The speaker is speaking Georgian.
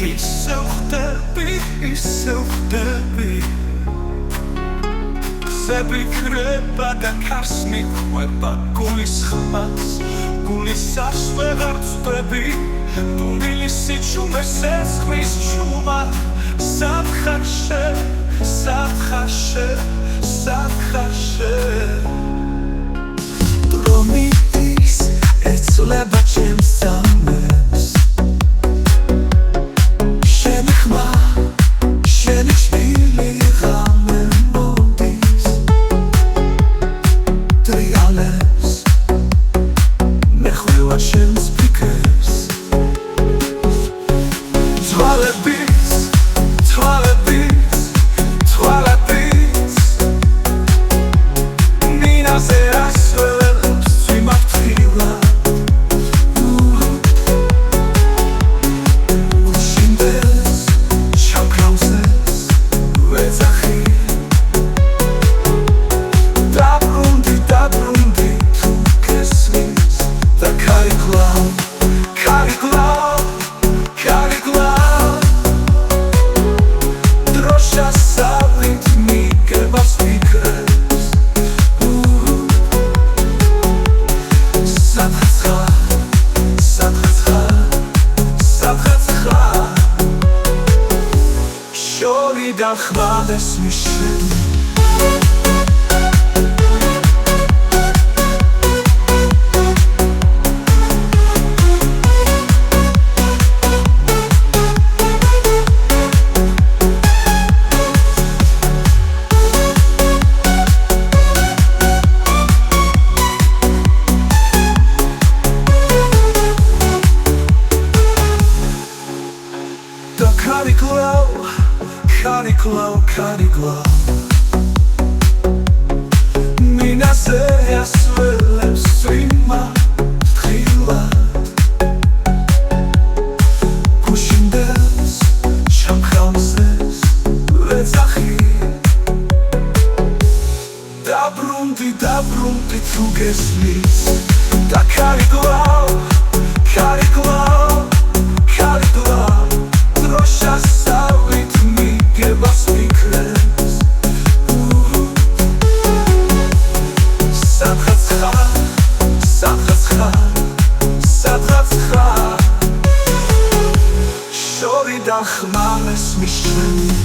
ისევ ხვდები ზებიქრება და ქარს მიყვება გულის ხმას გულისას ვეღარ ვწდები დუმილი სიჩუმეს ესხმის ჩუმა საფხარშე დრომის ეცვლება ჩემს სამებს შენი ხმა შენი ჭრილი ღამე მოდის დრიალებს მეხვევა ჩემს ფიქრებს და ხმადეს მიშენ Cari glow Minase asvelem svima tkhila Kushindes chamkhamses vezakhi Dabrundi tu gesnis Da cari glow Drosha savit mi gebas Xmales mishlen